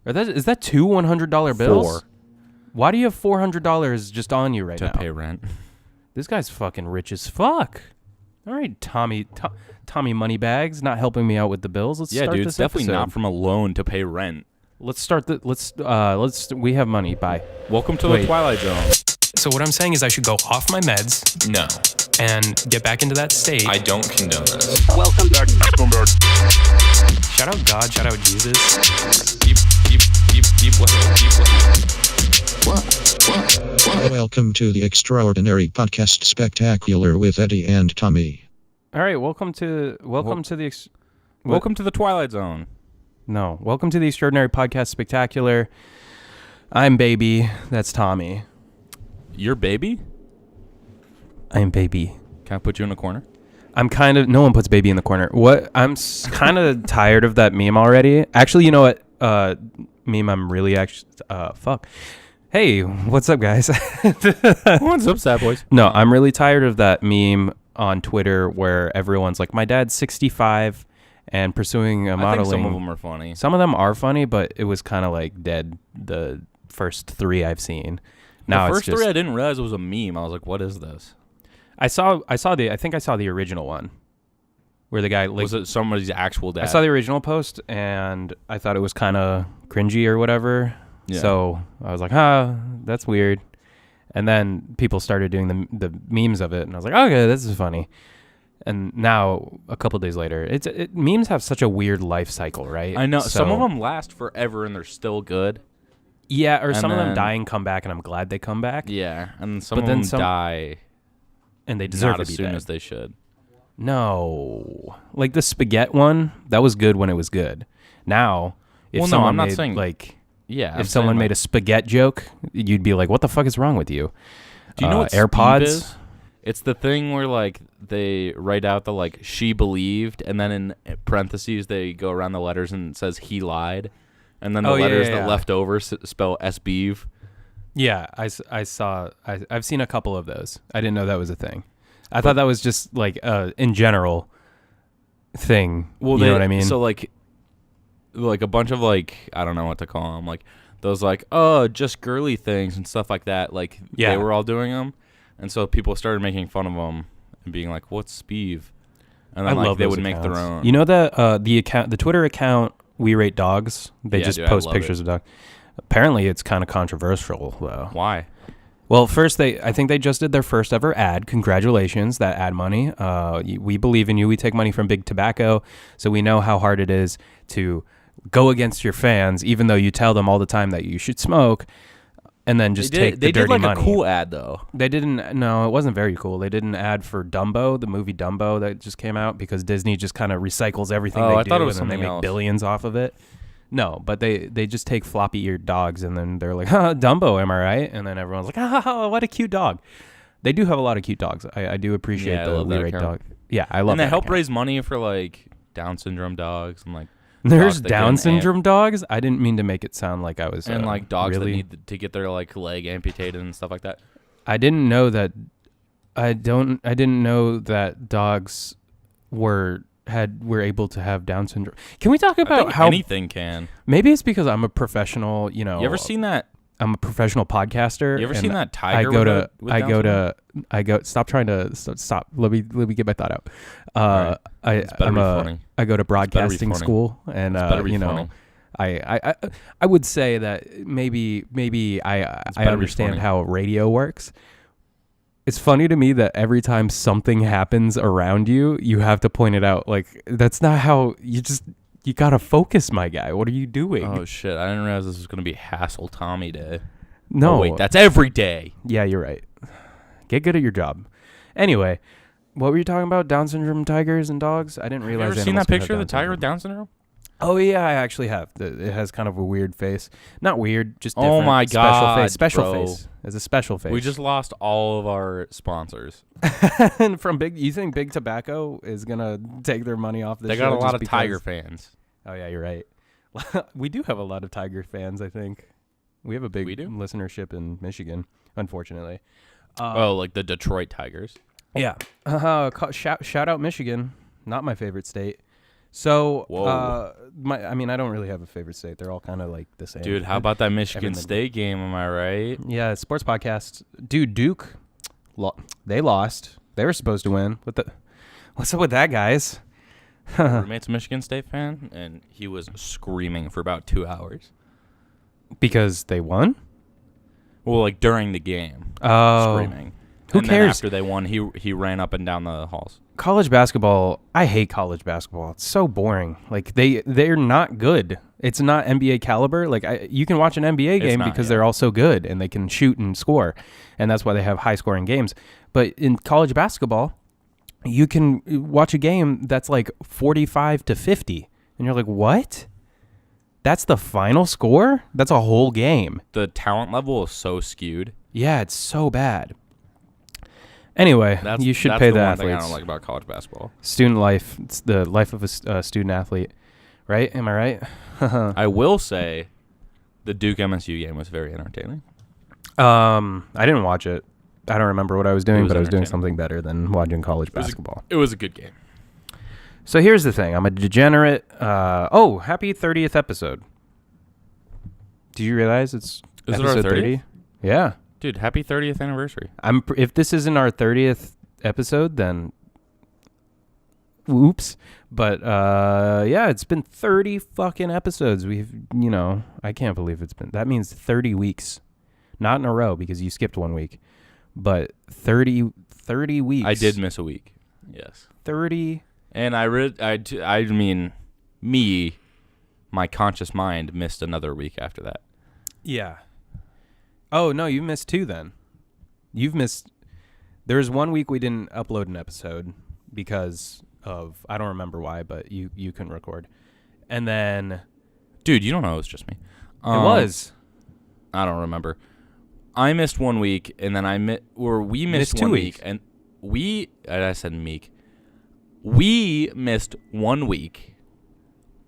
Is that two $100 bills? 4. Why do you have $400 just on you right now? To pay rent. This guy's fucking rich as fuck. All right, Tommy Moneybags, not helping me out with the bills. Let's start dude, this it's definitely episode. not from a loan to pay rent. Let's start we have money. Bye. Welcome to the Twilight Zone. So what I'm saying is I should go off my meds. No. And get back into that state. I don't condone this. Welcome back. Shout out God, shout out Jesus. Deep what? Welcome to the Extraordinary Podcast Spectacular with Eddie and Tommy. All right, welcome to the Welcome to the Twilight Zone. No, welcome to the Extraordinary Podcast Spectacular. I'm Baby. That's Tommy. Your baby? I'm Baby. Can I put you in a corner? No one puts Baby in the corner. I'm kind of tired of that meme already. Actually, you know what? Meme I'm really fuck. Hey, what's up, guys? What's up, sad boys? No, I'm really tired of that meme on Twitter where everyone's like, my dad's 65 and pursuing a modeling. I think some of them are funny. Some of them are funny, but it was kind of like dead the first three I've seen. Now the first three I didn't realize it was a meme. I was like, what is this? I think I saw the original one where the guy was it somebody's actual dad? I saw the original post and I thought it was kind of cringy or whatever. Yeah. So I was like, that's weird. And then people started doing the memes of it and I was like, okay, this is funny. And now a couple days later, memes have such a weird life cycle, right? I know. So, some of them last forever and they're still good. Yeah, or some of them die and come back and I'm glad they come back. Yeah, and some of them die and they deserve to as be soon dead. as they should. No. Like the spaghetti one, that was good when it was good. Now, if someone made, saying like, yeah, if someone made a spaghetti joke, you'd be like, what the fuck is wrong with you? Do you know what AirPods is? It's the thing where like they write out the like she believed and then in parentheses they go around the letters and it says he lied. And then the letters that left over spell SBeeve. Yeah, I've seen a couple of those. I didn't know that was a thing. I thought that was just like in general thing. Well, you know what I mean? So like a bunch of like, I don't know what to call them, like those like, just girly things and stuff like that. Like they were all doing them. And so people started making fun of them and being like, what's Speeve? And then like they would make their own. You know that the Twitter account We Rate Dogs, they just post pictures of dogs. Apparently it's kind of controversial though. Why? Well, first I think they just did their first ever ad. Congratulations, that ad money. We believe in you. We take money from Big Tobacco, so we know how hard it is to go against your fans, even though you tell them all the time that you should smoke, and then just take the dirty money. They did like a cool ad though. They didn't. No, it wasn't very cool. They did an ad for Dumbo, the movie Dumbo that just came out, because Disney just kind of recycles everything they do, and then they make billions off of it. No, but they just take floppy-eared dogs, and then they're like, Dumbo, am I right? And then everyone's like, what a cute dog. They do have a lot of cute dogs. I do appreciate the We Rate Dog. Yeah, I love that. And they help raise money for like Down syndrome dogs and like. There's Down syndrome dogs? I didn't mean to make it sound like I was and like dogs that need to get their like leg amputated and stuff like that. I didn't know that. I didn't know that dogs were able to have Down syndrome. Can we talk about how anything can? Maybe it's because I'm a professional. You ever seen that? I'm a professional podcaster. You ever seen that tiger? I go. Stop trying to stop. Let me get my thought out. Right. I go to broadcasting school, and funny. I would say that maybe I understand how radio works. It's funny to me that every time something happens around you, you have to point it out. Like, that's not how you gotta focus, my guy. What are you doing? Oh shit! I didn't realize this was gonna be Hassle Tommy Day. No, wait, that's every day. Yeah, you're right. Get good at your job. Anyway, what were you talking about? Down syndrome tigers and dogs? I didn't realize. Have you ever seen that picture of the tiger with Down syndrome? Oh yeah, I actually have. It has kind of a weird face. Not weird, just different. Oh my god, special face. It's a special face. We just lost all of our sponsors. And you think Big Tobacco is gonna take their money off this? They got a lot of Tiger fans. Oh yeah, you're right. We do have a lot of Tiger fans. I think we have a big listenership in Michigan, unfortunately. Like the Detroit Tigers. Yeah. Shout out Michigan. Not my favorite state. So, I don't really have a favorite state. They're all kind of like the same. Dude, how about that Michigan State game? Am I right? Yeah, sports podcast. Dude, Duke, they lost. They were supposed to win. What's up with that, guys? My roommate's a Michigan State fan, and he was screaming for about 2 hours. Because they won? Well, like during the game. Oh. Screaming. Who and cares? Then after they won, he ran up and down the halls. College basketball, I hate college basketball. It's so boring. Like they're not good. It's not NBA caliber. Like you can watch an NBA game because they're all so good and they can shoot and score, and that's why they have high scoring games. But in college basketball, you can watch a game that's like 45-50, and you're like, what? That's the final score? That's a whole game. The talent level is so skewed. Yeah, it's so bad. Anyway, you should pay the athletes. That's the one thing I don't like about college basketball. Student life. It's the life of a student athlete. Right? Am I right? I will say the Duke MSU game was very entertaining. I didn't watch it. I don't remember what I was doing, but I was doing something better than watching college basketball. It was a good game. So here's the thing. I'm a degenerate. Happy 30th episode. Do you realize it's episode 30? Yeah. Dude, happy 30th anniversary. If this isn't our 30th episode, then oops. But yeah, it's been 30 fucking episodes. I can't believe that means 30 weeks. Not in a row because you skipped 1 week. But 30 weeks. I did miss a week. Yes. 30. And my conscious mind missed another week after that. Yeah. Oh, no, you missed 2 then. There's 1 week we didn't upload an episode because of, I don't remember why, but you couldn't record. And then. Dude, you don't know it was just me. It was. I don't remember. I missed 1 week, and then we missed 1 week. And I said meek. We missed 1 week,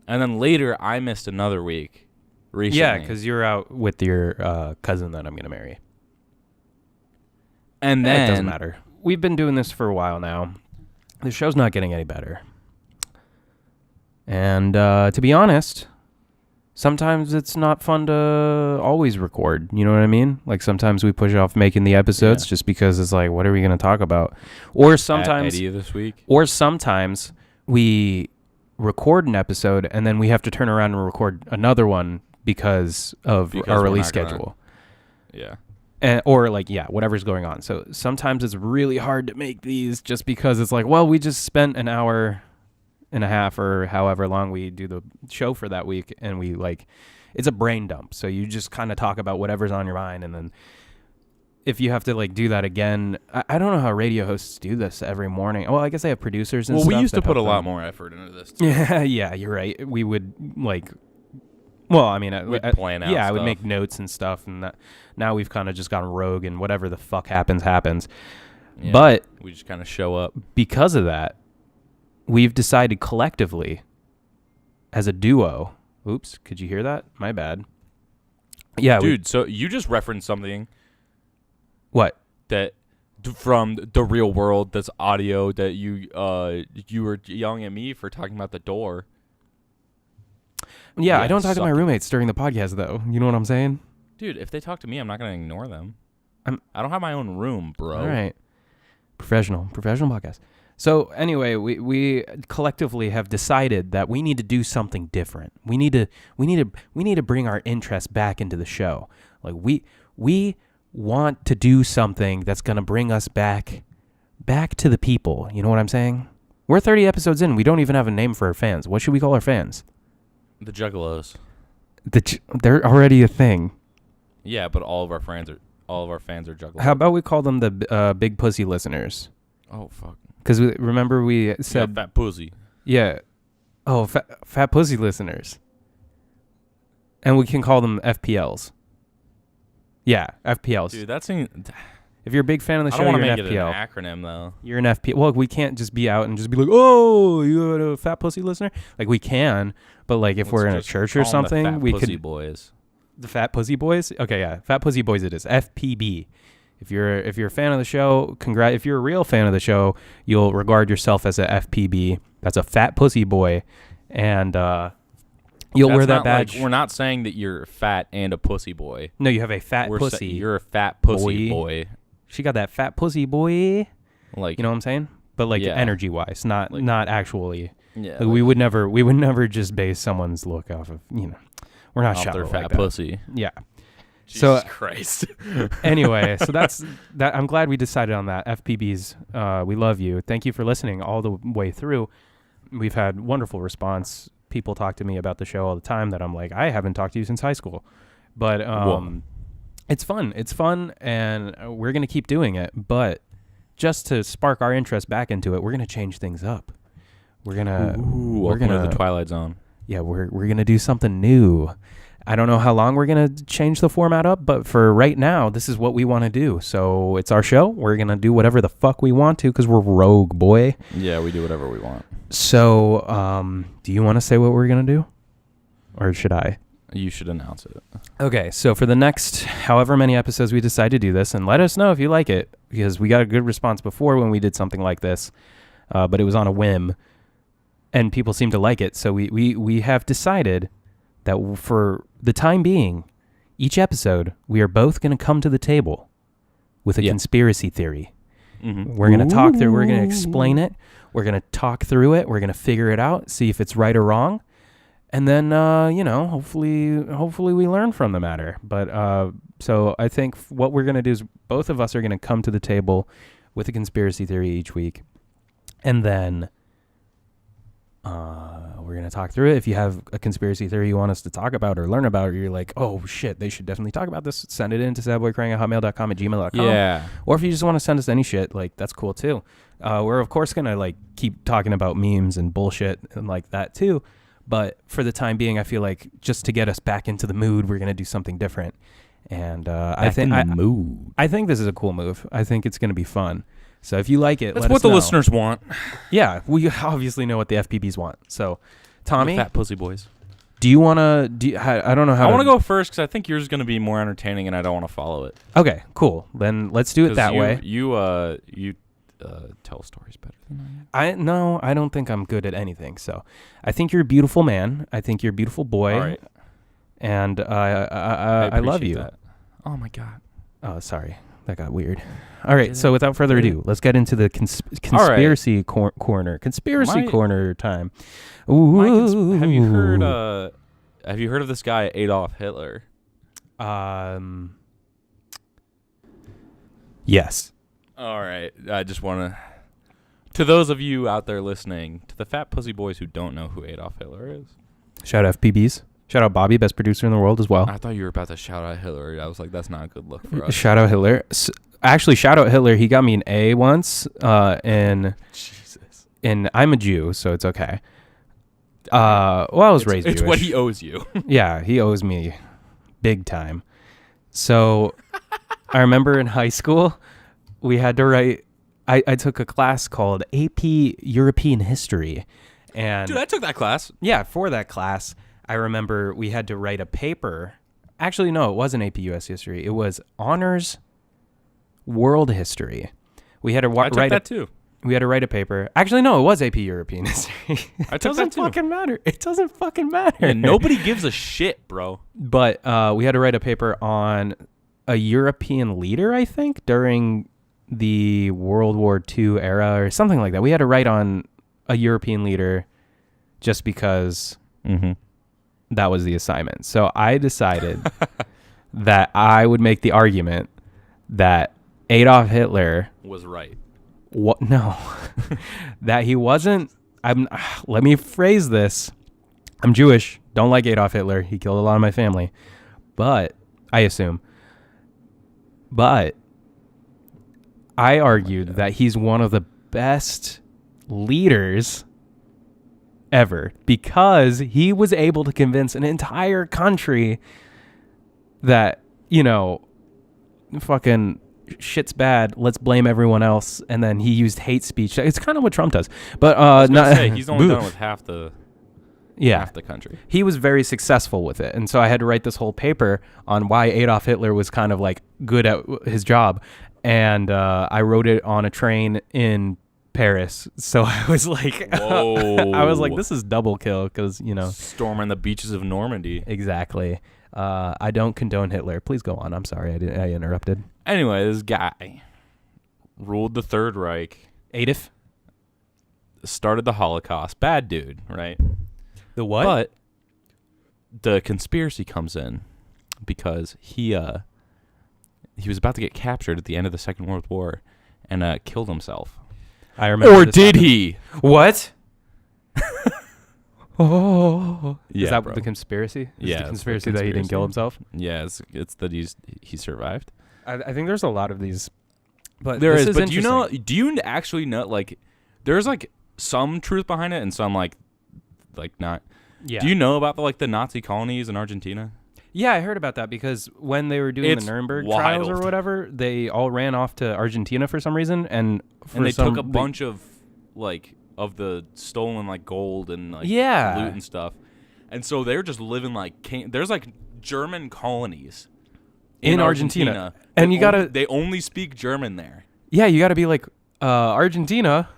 and then later I missed another week recently. Yeah, because you're out with your cousin that I'm going to marry. And then... It doesn't matter. We've been doing this for a while now. The show's not getting any better. And to be honest, sometimes it's not fun to always record. You know what I mean? Like sometimes we push off making the episodes just because it's like, what are we going to talk about? Or sometimes Eddie this week. Or sometimes we record an episode and then we have to turn around and record another one because our release schedule. Yeah. Or whatever's going on. So sometimes it's really hard to make these just because it's like, well, we just spent an hour and a half or however long we do the show for that week, and it's a brain dump. So you just kind of talk about whatever's on your mind, and then if you have to do that again, I don't know how radio hosts do this every morning. Well, I guess they have producers and stuff. Well, we used to put a lot more effort into this too. Yeah, you're right. We would we'd plan out stuff. I would make notes and stuff, and now we've kind of just gone rogue, and whatever the fuck happens. Yeah, but we just kind of show up. Because of that, we've decided collectively as a duo. Oops, could you hear that? My bad. Yeah, dude. So you just referenced something. What? That from the real world. That's audio that you were yelling at me for talking about the door. Yeah, I don't talk to my roommates during the podcast, though. You know what I'm saying? Dude, if they talk to me, I'm not going to ignore them. I don't have my own room, bro. All right. Professional podcast. So anyway, we collectively have decided that we need to do something different. We need to bring our interest back into the show. Like we want to do something that's going to bring us back to the people. You know what I'm saying? We're 30 episodes in. We don't even have a name for our fans. What should we call our fans? The Juggalos. They're already a thing. Yeah, but all of our fans are Juggalos. How about we call them the big pussy listeners? Oh fuck. Because remember we said fat pussy. Yeah. Oh, fat pussy listeners. And we can call them FPLs. Yeah, FPLs. Dude, that seems. If you're a big fan of the show, you're an FPL. I don't want to make it an acronym, though. You're an FPL. Well, we can't just be out and just be like, oh, you a fat pussy listener? Like, we can, but if we're in a church or something, we could. Boys. The Fat Pussy Boys? Okay, yeah. Fat Pussy Boys it is. FPB. If you're a fan of the show, congrats. If you're a real fan of the show, you'll regard yourself as a FPB. That's a Fat Pussy Boy. and you'll wear that badge. Like, we're not saying that you're fat and a pussy boy. No, you have a fat pussy. You're a fat pussy boy. She got that fat pussy boy. Like, you know what I'm saying? But like energy wise, not actually. Yeah. Like, we would never just base someone's look off of, we're not off their fat like pussy. Yeah. Jesus Christ. Anyway, so that's that. I'm glad we decided on that. FPBs, we love you. Thank you for listening all the way through. We've had wonderful response. People talk to me about the show all the time that I'm like, I haven't talked to you since high school. But it's fun. It's fun, and we're going to keep doing it. But just to spark our interest back into it, we're going to change things up. We're going to... Welcome to the Twilight Zone. Yeah, we're going to do something new. I don't know how long we're going to change the format up, but for right now, this is what we want to do. So it's our show. We're going to do whatever the fuck we want to because we're rogue, boy. Yeah, we do whatever we want. So do you want to say what we're going to do? Or should I? You should announce it. Okay, so for the next however many episodes we decide to do this, and let us know if you like it, because we got a good response before when we did something like this, but it was on a whim, and people seem to like it. So we have decided that for the time being, each episode, we are both going to come to the table with a conspiracy theory. Mm-hmm. We're going to talk through, we're going to explain it, we're going to talk through it, we're going to figure it out, see if it's right or wrong. And then, hopefully we learn from the matter. But so I think what we're going to do is both of us are going to come to the table with a conspiracy theory each week. And then we're going to talk through it. If you have a conspiracy theory you want us to talk about or learn about, or you're like, oh, shit, they should definitely talk about this, send it in to sadboycrying@hotmail.com at gmail.com. Yeah. Or if you just want to send us any shit, like, that's cool, too. We're, of course, going to, like, keep talking about memes and bullshit and like that, too. But for the time being, I feel like just to get us back into the mood, we're going to do something different. And I think this is a cool move. I think it's going to be fun. So if you like it, that's what the listeners want. Yeah, we obviously know what the FPBs want. So, Tommy, the fat pussy boys. Do you want to? I don't know how. I want to go first because I think yours is going to be more entertaining, and I don't want to follow it. Okay, cool. Then let's do it that way. You tell stories better than I am. I don't think I'm good at anything. So I think you're a beautiful man. I think you're a beautiful boy. All right. And I love you. That. Oh my God. Oh, sorry. That got weird. All right. So without further ado, let's get into the conspiracy corner. Conspiracy corner time. Ooh. Have you heard of this guy Adolf Hitler? Yes. All right. I just want to those of you out there listening, to the fat pussy boys who don't know who Adolf Hitler is. Shout out FPBs. Shout out Bobby, best producer in the world as well. I thought you were about to shout out Hitler. I was like, that's not a good look for us. Shout out Hitler. Actually, shout out Hitler. He got me an A once and I'm a Jew, so it's okay. I was raised Jewish. It's what he owes you. Yeah, he owes me big time. So I remember in high school, we had to write, I took a class called AP European History. And dude, I took that class. Yeah, for that class, I remember we had to write a paper. Actually, no, it wasn't AP US History. It was Honors World History. We had to I took that too. We had to write a paper. Actually, no, it was AP European History. I took that too. It doesn't fucking matter. Yeah, nobody gives a shit, bro. But we had to write a paper on a European leader, I think, during the World War II era or something like that. We had to write on a European leader just because that was the assignment. So I decided that I would make the argument that Adolf Hitler was right. What? No, that he wasn't. Let me phrase this. I'm Jewish. Don't like Adolf Hitler. He killed a lot of my family. But I assume. But I argued that he's one of the best leaders ever because he was able to convince an entire country that, fucking shit's bad, let's blame everyone else. And then he used hate speech. It's kind of what Trump does. But he's only done with half the country. He was very successful with it. And so I had to write this whole paper on why Adolf Hitler was kind of like good at his job. And I wrote it on a train in Paris. So I was like, this is double kill because, storming the beaches of Normandy. Exactly. I don't condone Hitler. Please go on. I'm sorry I interrupted. Anyway, this guy ruled the Third Reich. Adolf? Started the Holocaust. Bad dude, right? The what? But the conspiracy comes in because he was about to get captured at the end of the Second World War and killed himself. I remember. Or did he? What? Oh, yeah, is that bro. The conspiracy? Yeah, the conspiracy that he didn't kill himself. Yeah, it's that he survived. I think there's a lot of these, but there is. But do you actually know? Like, there's like some truth behind it and some like not. Yeah. Do you know about the Nazi colonies in Argentina? Yeah, I heard about that because when they were doing the Nuremberg trials or whatever, they all ran off to Argentina for some reason, and they took a bunch of the stolen gold and loot and stuff, and so they're just living like there's German colonies in Argentina, and they only speak German there. Yeah, you gotta be like Argentina.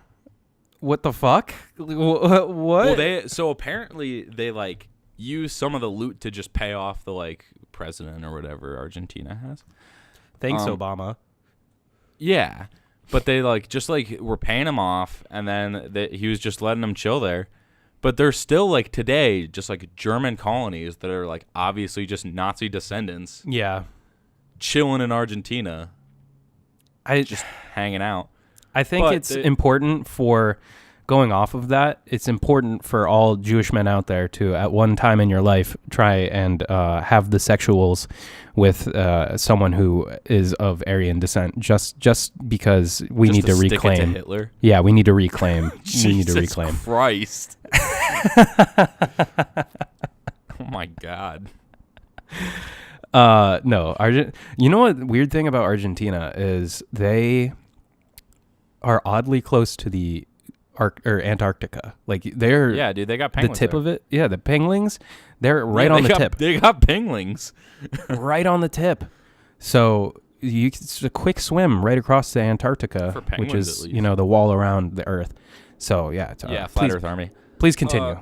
What the fuck? What? Well, so apparently they use some of the loot to just pay off the president or whatever Argentina has. Thanks, Obama. Yeah, but they were paying him off, and then he was just letting them chill there. But there's still today just German colonies that are obviously just Nazi descendants. Yeah, chilling in Argentina. Just hanging out. I think it's important for going off of that. It's important for all Jewish men out there to, at one time in your life, try and have the sexuals with someone who is of Aryan descent. Just because we need to reclaim. Stick it to Hitler. Yeah, we need to reclaim. Jesus Christ. Oh my God. No, you know what? Weird thing about Argentina is they are oddly close to the Antarctica. They're dude, they got penguins. The tip there. of it, the penguins. They're right on the tip. They got penguins, right on the tip. So it's a quick swim right across the Antarctica, which is the wall around the Earth. So Flat Earth Army. Please continue.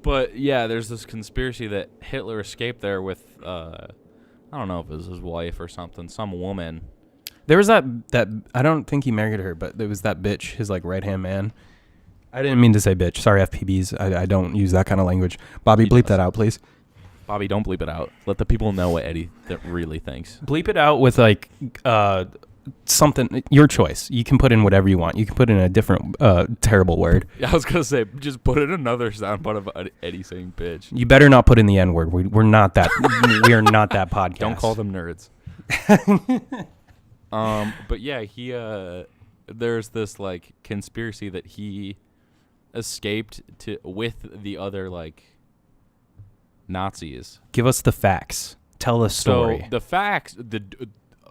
But yeah, there's this conspiracy that Hitler escaped there with I don't know if it was his wife or something, some woman. There was that I don't think he married her, but there was that bitch, his right-hand man. I didn't mean to say bitch. Sorry, FPBs. I don't use that kind of language. Bobby, bleep that out, please. Bobby, don't bleep it out. Let the people know what Eddie really thinks. Bleep it out with something, your choice. You can put in whatever you want. You can put in a different terrible word. Yeah, I was going to say, just put in another soundbite of Eddie saying bitch. You better not put in the N-word. We're not that. We are not that podcast. Don't call them nerds. But yeah, he there's this conspiracy that he escaped with the other Nazis. Give us the facts. Tell the story. So the facts.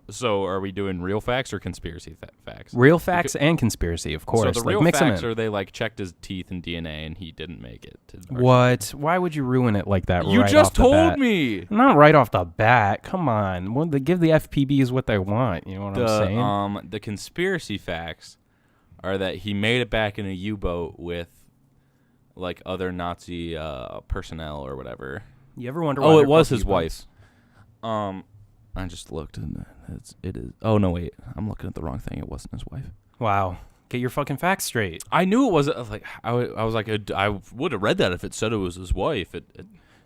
So are we doing real facts or conspiracy facts? Real facts and conspiracy, of course. So the real facts are they checked his teeth and DNA and he didn't make it. What? Why would you ruin it like that? You right just off the told bat? me. Not right off the bat. Come on. Well, they give the FPBs what they want. You know what I'm saying? The conspiracy facts are that he made it back in a U-boat with other Nazi personnel or whatever. You ever wonder? Oh, it was his wife. I just looked and it is. Oh no, wait! I'm looking at the wrong thing. It wasn't his wife. Wow, get your fucking facts straight. I knew it was I was like I would have read that if it said it was his wife.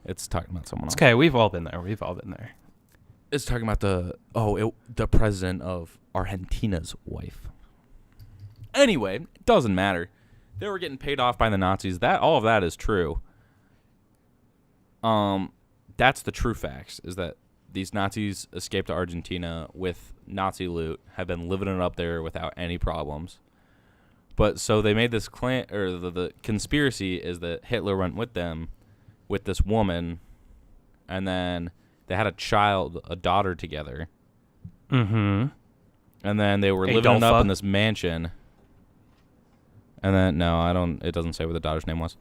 It's talking about someone else. Okay, we've all been there. It's talking about the president of Argentina's wife. Anyway, it doesn't matter. They were getting paid off by the Nazis. All of that is true. That's the true facts. Is that these Nazis escaped to Argentina with Nazi loot, have been living it up there without any problems. But so they made this claim, or the conspiracy is that Hitler went with them, with this woman, and then they had a daughter together. Mm-hmm. And then they were living it up in this mansion. And then, it doesn't say what the daughter's name was.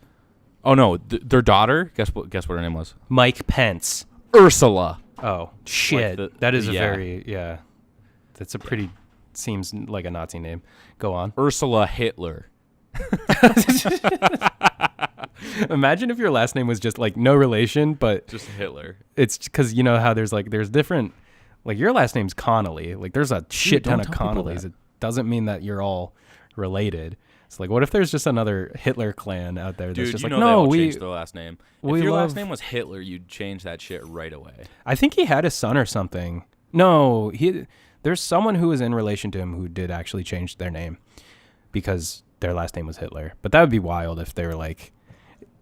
Oh, no, their daughter, guess what her name was? Mike Pence. Ursula. Oh, shit. That is that's a pretty seems like a Nazi name. Go on. Ursula Hitler. Imagine if your last name was just like no relation, but just Hitler. It's because you know how there's different, like your last name's Connolly. Like there's a shit ton of Connollys. It doesn't mean that you're all related. It's like, what if there's just another Hitler clan out there that's just like, no, we changed their last name. If your last name was Hitler, you'd change that shit right away. I think he had a son or something. No, there's someone who was in relation to him who did actually change their name because their last name was Hitler. But that would be wild if they were like,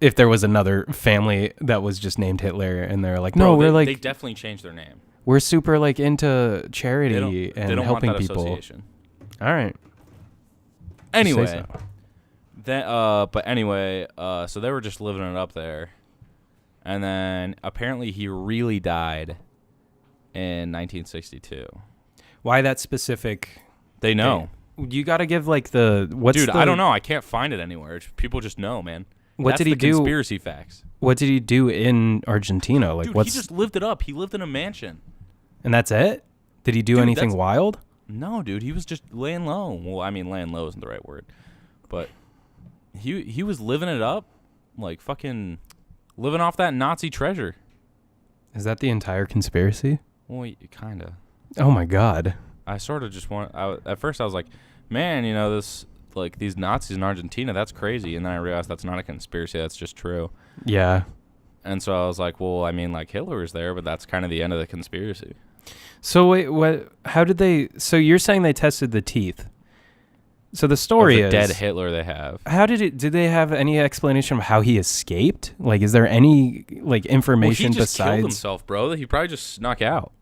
if there was another family that was just named Hitler and they're like, no, they definitely changed their name. We're super like into charity and they don't helping want that people. Association. All right. Anyway, so they were just living it up there, and then apparently he really died in 1962. Why that specific? They know. You got to give like I don't know. I can't find it anywhere. People just know, man. What did he do? Conspiracy facts. What did he do in Argentina? Like, he just lived it up. He lived in a mansion, and that's it. Did he do anything wild? No, dude. He was just laying low. Well, I mean, laying low isn't the right word, but he was living it up, like fucking living off that Nazi treasure. Is that the entire conspiracy? Well, kind of. Oh my God. I sort of just at first I was like, man, this like these Nazis in Argentina, that's crazy. And then I realized that's not a conspiracy, that's just true. Yeah. And so I was like, well, I mean, like Hitler was there, but that's kind of the end of the conspiracy. So wait, what? How did they? So you're saying they tested the teeth? So the story is dead Hitler they have. How did it? Did they have any explanation of how he escaped? Like, is there any like information he just besides? Killed himself, bro. He probably just snuck out.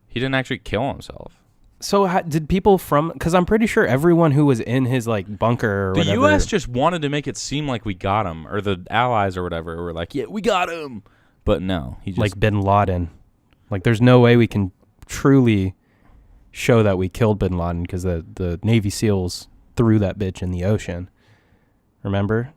He didn't actually kill himself. So did people because I'm pretty sure everyone who was in his like bunker or whatever. The U.S. just wanted to make it seem like we got him, or the Allies or whatever were like, yeah, we got him. But no, he just like Bin Laden. Like, there's no way we can truly show that we killed Bin Laden because the Navy SEALs threw that bitch in the ocean. Remember?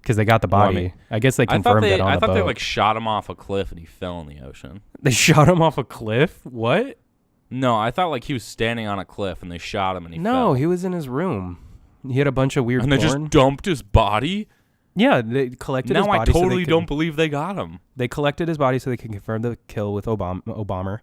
Because they got the body. Well, I guess they confirmed it on the boat. I thought they like shot him off a cliff and he fell in the ocean. They shot him off a cliff? What? No, I thought like he was standing on a cliff and they shot him and he fell. No, he was in his room. He had a bunch of weird And they just dumped his body? Yeah, they collected his body. Now I totally don't believe they got him. They collected his body so they could confirm the kill with Obama.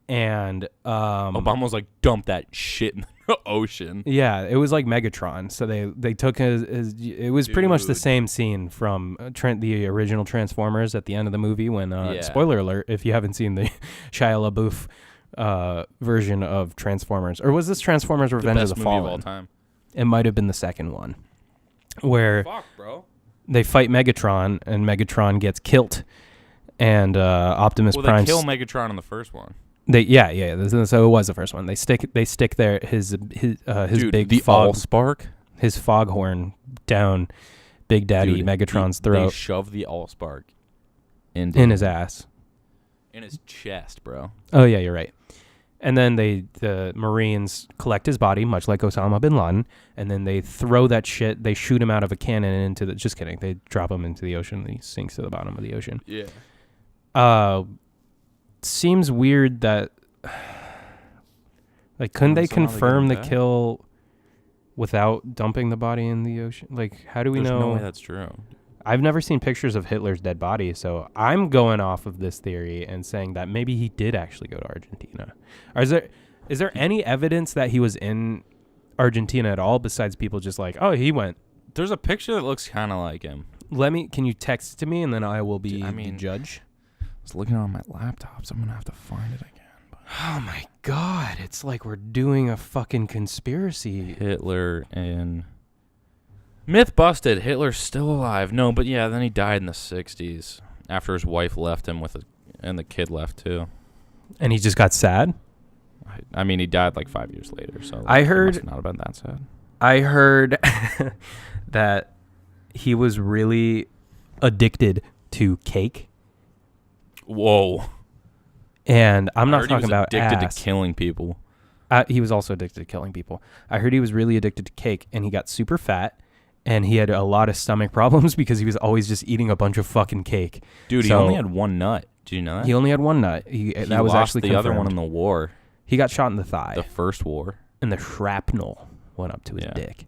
And Obama was like, dump that shit in the ocean. Yeah, it was like Megatron. So they took his it was pretty much the same scene from the original Transformers at the end of the movie when spoiler alert if you haven't seen the Shia LaBeouf version of Transformers, or was this Transformers Revenge of the Fallen? Of all time. It might have been the second one where they fight Megatron and Megatron gets killed and Optimus Prime. They kill Megatron in the first one. So it was the first one. They stick his big Allspark, his foghorn down Big Daddy Megatron's throat. They shove the Allspark in his ass, in his chest, bro. Oh yeah, you're right. And then the Marines collect his body, much like Osama bin Laden, and then they throw that shit. They shoot him out of a cannon into the. Just kidding. They drop him into the ocean. And he sinks to the bottom of the ocean. Yeah. Seems weird that. Like, couldn't they confirm the kill without dumping the body in the ocean? Like, how do we know? There's no way that's true. I've never seen pictures of Hitler's dead body, so I'm going off of this theory and saying that maybe he did actually go to Argentina. Or is there any evidence that he was in Argentina at all besides people just like, oh, he went? There's a picture that looks kind of like him. Can you text it to me and then I will be the judge? I was looking on my laptop, so I'm going to have to find it again. Oh my God, it's like we're doing a fucking conspiracy. Hitler in... Myth busted. Hitler's still alive. No, but yeah, then he died in the 60s after his wife left him and the kid left too. And he just got sad? I mean, he died like 5 years later, so I heard... It must not have been that sad. I heard that he was really addicted to cake. Whoa. And I'm not talking about addicted to killing people. He was also addicted to killing people. I heard he was really addicted to cake, and he got super fat. And he had a lot of stomach problems because he was always just eating a bunch of fucking cake. Dude, he only had one nut. Do you know that? He only had one nut. That was lost actually the confirmed. other one in the war. He got shot in the thigh. The first war. And the shrapnel went up to his dick.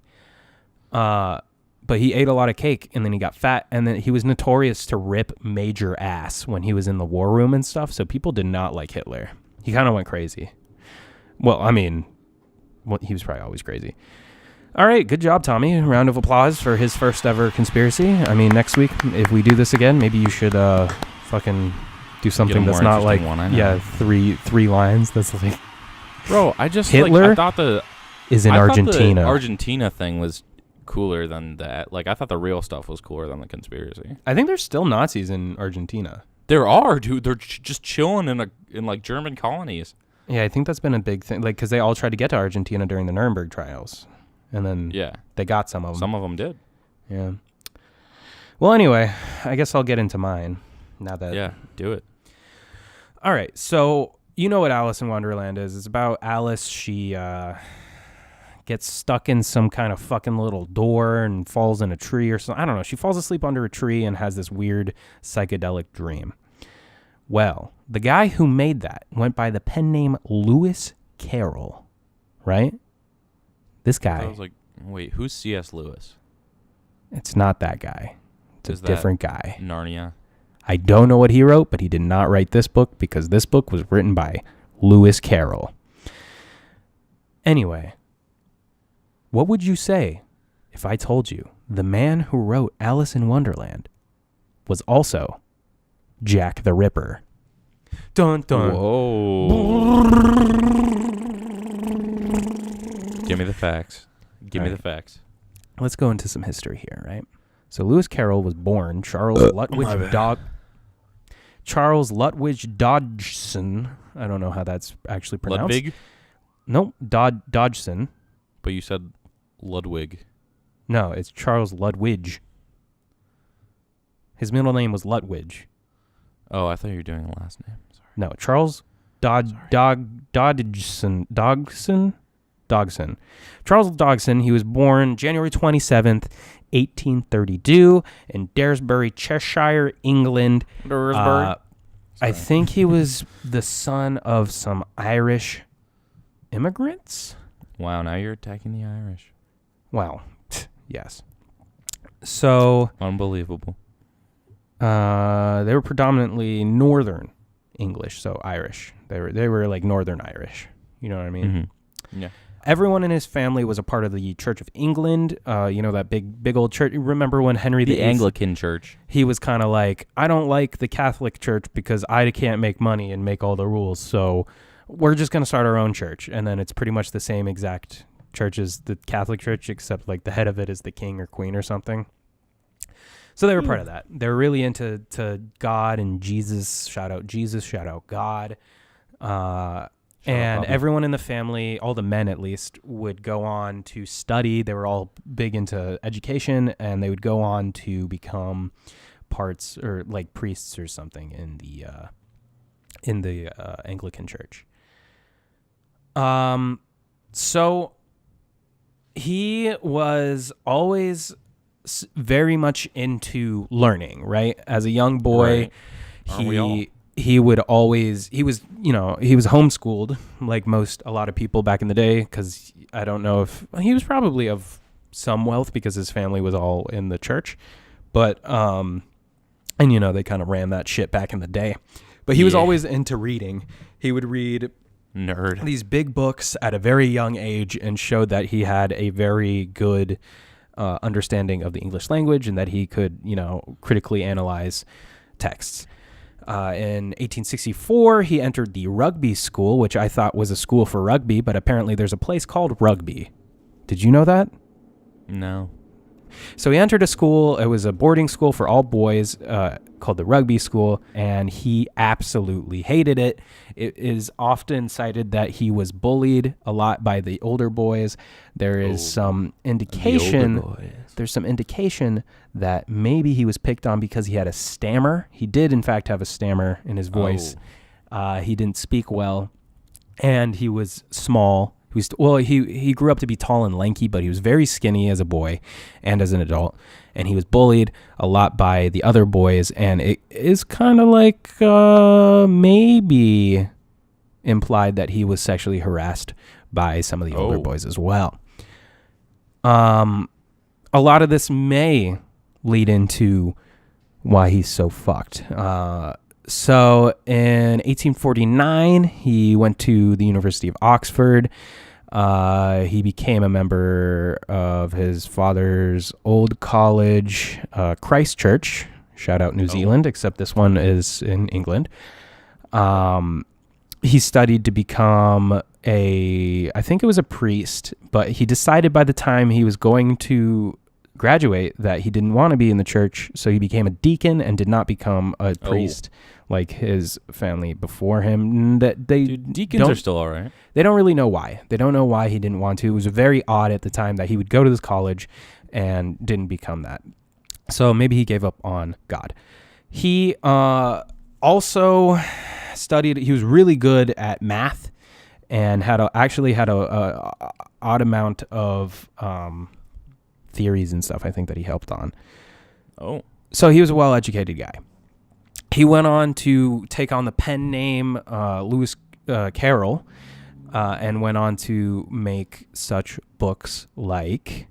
But he ate a lot of cake, and then he got fat, and then he was notorious to rip major ass when he was in the war room and stuff, so people did not like Hitler. He kind of went crazy. Well, I mean, he was probably always crazy. All right, good job, Tommy. A round of applause for his first ever conspiracy. I mean, next week, if we do this again, maybe you should fucking do something that's not like, three lines. That's like, bro, I just, Hitler I thought is in Argentina. The Argentina thing was cooler than that. Like, I thought the real stuff was cooler than the conspiracy. I think there's still Nazis in Argentina. There are, dude. They're just chilling in like German colonies. Yeah, I think that's been a big thing. Like, because they all tried to get to Argentina during the Nuremberg trials, and then they got some of them. Some of them did. Yeah. Well, anyway, I guess I'll get into mine now that. Do it. All right, so you know what Alice in Wonderland is? It's about Alice. She gets stuck in some kind of fucking little door and falls in a tree or something. I don't know. She falls asleep under a tree and has this weird psychedelic dream. Well, the guy who made that went by the pen name Lewis Carroll, right? This guy. I was like, wait, who's C.S. Lewis? It's not that guy. It's a different guy. Narnia. I don't know what he wrote, but he did not write this book because this book was written by Lewis Carroll. Anyway, what would you say if I told you the man who wrote Alice in Wonderland was also Jack the Ripper? Dun dun. Whoa. Give me the facts. Give me the facts. Let's go into some history here, right? So Lewis Carroll was born Charles Lutwidge Dodgson. I don't know how that's actually pronounced. Ludwig? Nope, Dodgson. But you said Ludwig. No, it's Charles Lutwidge. His middle name was Lutwidge. Oh, I thought you were doing the last name. Sorry. No, Charles Dodgson. Charles Dodgson, he was born January 27th, 1832 in Daresbury, Cheshire, England. I think he was the son of some Irish immigrants. Wow, now you're attacking the Irish. Well, yes. So unbelievable. They were predominantly Northern English, so Irish. They were like Northern Irish. You know what I mean? Mm-hmm. Yeah. Everyone in his family was a part of the Church of England. You know, that big old church. Remember when Henry VIII? The Anglican Church. He was kind of like, I don't like the Catholic Church because I can't make money and make all the rules. So we're just going to start our own church. And then it's pretty much the same exact church as the Catholic Church, except like the head of it is the king or queen or something. So they were part of that. They're really into God and Jesus. Shout out Jesus. Shout out God. And everyone in the family, all the men at least, would go on to study. They were all big into education, and they would go on to become parts or like priests or something in the Anglican Church. So he was always very much into learning, right? As a young boy, right. he was homeschooled like a lot of people back in the day, because I don't know if he was probably of some wealth because his family was all in the church, but and you know, they kind of ran that shit back in the day. But he was always into reading. He would read these big books at a very young age and showed that he had a very good understanding of the English language and that he could, you know, critically analyze texts. In 1864, he entered the rugby school, which I thought was a school for rugby, but apparently there's a place called Rugby. Did you know that? No. So he entered a school. It was a boarding school for all boys called the Rugby School, and he absolutely hated it. It is often cited that he was bullied a lot by the older boys. There is some indication. There's some indication that maybe he was picked on because he had a stammer. He did, in fact, have a stammer in his voice. He didn't speak well, and he was small. He grew up to be tall and lanky, but he was very skinny as a boy and as an adult, and he was bullied a lot by the other boys, and it is kind of like maybe implied that he was sexually harassed by some of the older boys as well. A lot of this may lead into why he's so fucked. So in 1849, he went to the University of Oxford. He became a member of his father's old college, Christ Church. Shout out New Zealand, except this one is in England. He studied to become I think it was a priest, but he decided by the time he was going to graduate that he didn't want to be in the church, so he became a deacon and did not become a priest like his family before him. Deacons are still all right. They don't really know why. They don't know why he didn't want to. It was very odd at the time that he would go to this college and didn't become that. So maybe he gave up on God. He also studied. He was really good at math and had a odd amount of theories and stuff, I think, that he helped on. So he was a well-educated guy. He went on to take on the pen name Lewis Carroll and went on to make such books like,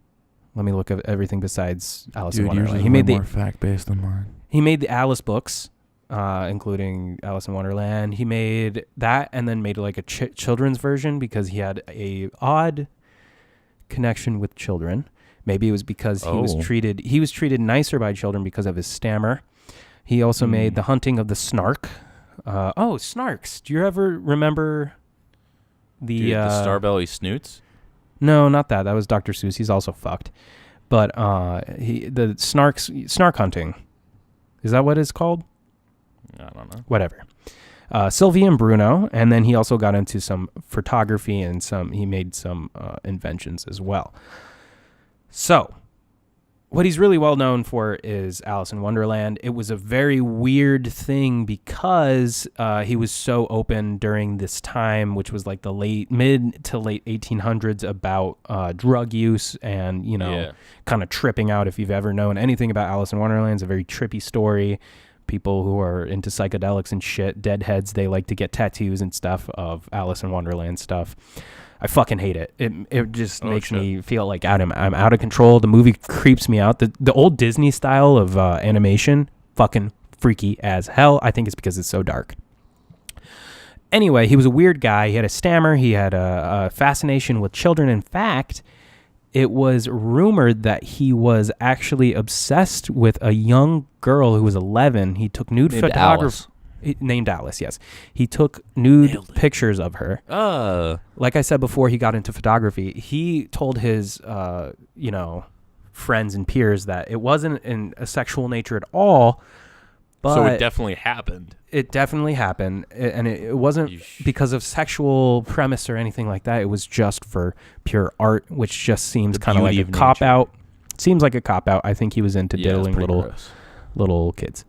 let me look at everything besides Alice in Wonderland. He made more fact-based than mine. He made the Alice books, including Alice in Wonderland. He made that and then made like a children's version because he had a odd connection with children. Maybe it was because he was treated nicer by children because of his stammer. He also made The Hunting of the Snark. Snarks. Do you ever remember the Starbelly Snoots? No, not that. That was Dr. Seuss. He's also fucked. But the snark hunting. Is that what it's called? I don't know. Whatever. Sylvie and Bruno, and then he also got into some photography and he made some inventions as well. So, what he's really well known for is Alice in Wonderland. It was a very weird thing because he was so open during this time, which was like the mid to late 1800s, about drug use and, kind of tripping out. If you've ever known anything about Alice in Wonderland, it's a very trippy story. People who are into psychedelics and shit, deadheads, they like to get tattoos and stuff of Alice in Wonderland stuff. I fucking hate it. It just makes me feel like I'm out of control. The movie creeps me out. The old Disney style of animation, fucking freaky as hell. I think it's because it's so dark. Anyway, he was a weird guy. He had a stammer. He had a fascination with children. In fact, it was rumored that he was actually obsessed with a young girl who was 11. He took nude photography. Named Alice, yes. He took nude pictures of her. Like I said before, he got into photography. He told his, friends and peers that it wasn't in a sexual nature at all. But so it definitely happened. It definitely happened, and it wasn't because of sexual premise or anything like that. It was just for pure art, which just seems kind of like a cop-out. Seems like a cop-out. I think he was into diddling little kids.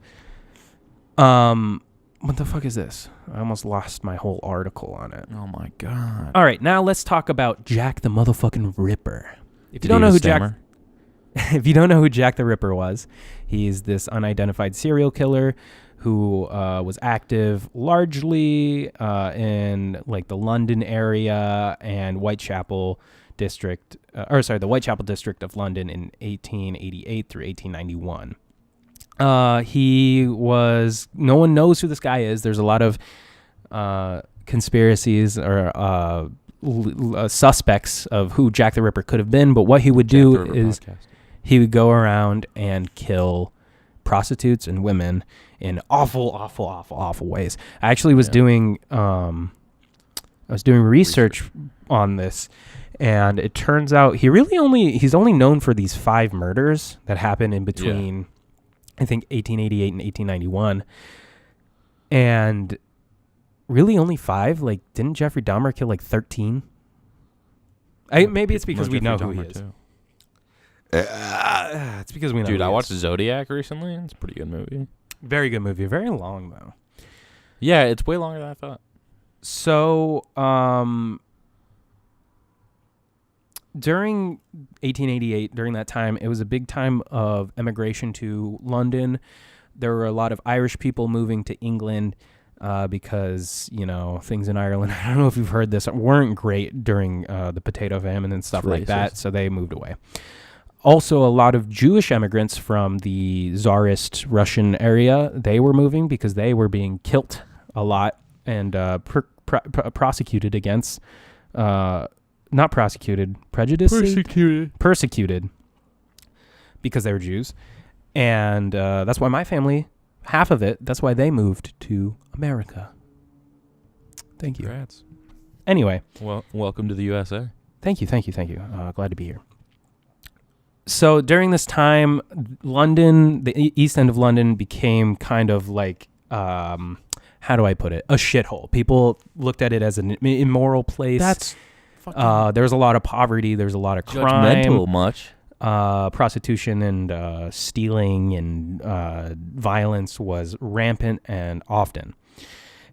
What the fuck is this? I almost lost my whole article on it. Oh my god. All right, now let's talk about Jack the motherfucking Ripper. If you don't know who Jack the Ripper was, he's this unidentified serial killer who was active largely in like the London area and the Whitechapel district of London in 1888 through 1891. No one knows who this guy is. There's a lot of conspiracies or suspects of who Jack the Ripper could have been, but what he would do is he would go around and kill prostitutes and women in awful ways. I actually was doing research on this, and it turns out he's only known for these 5 murders that happened in between I think 1888 and 1891, and really only 5. Like, didn't Jeffrey Dahmer kill like 13? Maybe it's because we know who he is. It's because we know. Dude, I watched Zodiac recently. It's a pretty good movie. Very good movie. Very long though. Yeah, it's way longer than I thought. So, during 1888, during that time, it was a big time of emigration to London. There were a lot of Irish people moving to England. because, things in Ireland, I don't know if you've heard this, weren't great during the potato famine and stuff like that, so they moved away. Also, a lot of Jewish immigrants from the Tsarist Russian area, they were moving because they were being killed a lot and prosecuted against, not prosecuted, persecuted because they were Jews. And that's why my family, half of it, that's why they moved to America. Thank you. Congrats. Anyway. Well, welcome to the USA. Thank you. Glad to be here. So during this time, London, the East End of London became kind of like, how do I put it? A shithole. People looked at it as an immoral place. That's there was a lot of poverty. There was a lot of crime. Judgmental much. Prostitution and stealing and violence was rampant and often.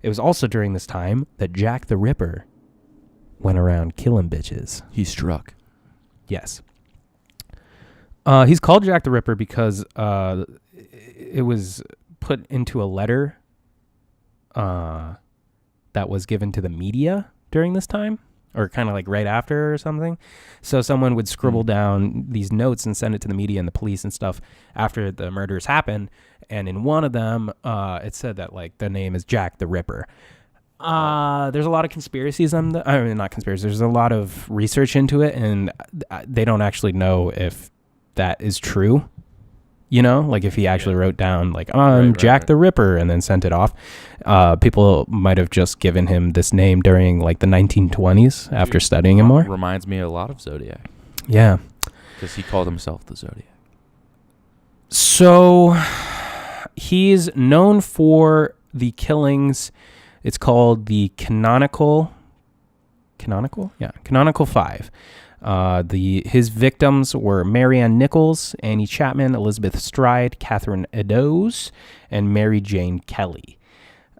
It was also during this time that Jack the Ripper went around killing bitches. He struck. Yes. He's called Jack the Ripper because it was put into a letter that was given to the media during this time, or kind of like right after or something. So someone would scribble down these notes and send it to the media and the police and stuff after the murders happened. And in one of them, it said that like the name is Jack the Ripper. There's a lot of conspiracies not conspiracies. There's a lot of research into it, and they don't actually know if that is true. Like if he actually wrote down like, I'm Jack the Ripper and then sent it off. People might have just given him this name during like the 1920s after studying him more. Reminds me a lot of Zodiac. Yeah. Because he called himself the Zodiac. So he's known for the killings. It's called the Canonical 5. His victims were Marianne Nichols, Annie Chapman, Elizabeth Stride, Catherine Eddowes, and Mary Jane Kelly.